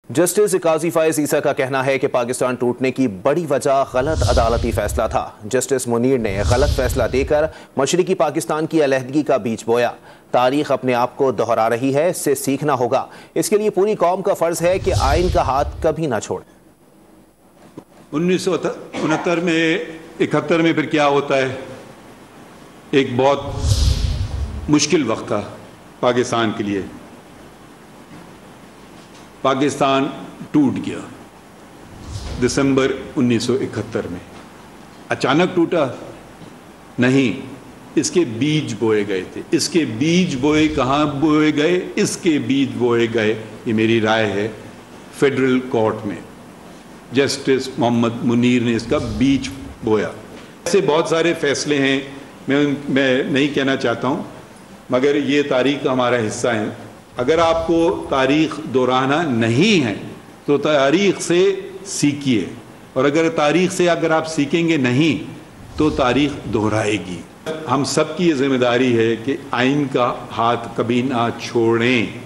Justice قاضی فائز عیسیٰ کا کہنا ہے کہ پاکستان ٹوٹنے کی بڑی وجہ غلط عدالتی فیصلہ تھا۔ جسٹس منیر نے غلط فیصلہ دے کر مشرقی پاکستان کی علیحدگی کا بیج بویا۔ تاریخ اپنے آپ کو دہرا رہی ہے، اس سے سیکھنا ہوگا۔ اس کے لیے پوری قوم کا فرض ہے کہ آئین کا ہاتھ کبھی نہ چھوڑے۔ 1969 میں 71 میں پھر کیا ہوتا ہے؟ ایک بہت مشکل وقت تھا پاکستان کے لیے۔ پاکستان ٹوٹ گیا دسمبر 1971 میں۔ اچانک ٹوٹا نہیں، اس کے بیج بوئے گئے تھے۔ اس کے بیج بوئے کہاں بوئے گئے؟ اس کے بیج بوئے گئے، یہ میری رائے ہے، فیڈرل کورٹ میں۔ جسٹس محمد منیر نے اس کا بیج بویا۔ ایسے بہت سارے فیصلے ہیں، میں نہیں کہنا چاہتا ہوں، مگر یہ تاریخ کا ہمارا حصہ ہے۔ اگر آپ کو تاریخ دہرانا نہیں ہے تو تاریخ سے سیکھیے، اور اگر تاریخ سے آپ سیکھیں گے نہیں تو تاریخ دہرائے گی۔ ہم سب کی یہ ذمہ داری ہے کہ آئین کا ہاتھ کبھی نہ چھوڑیں۔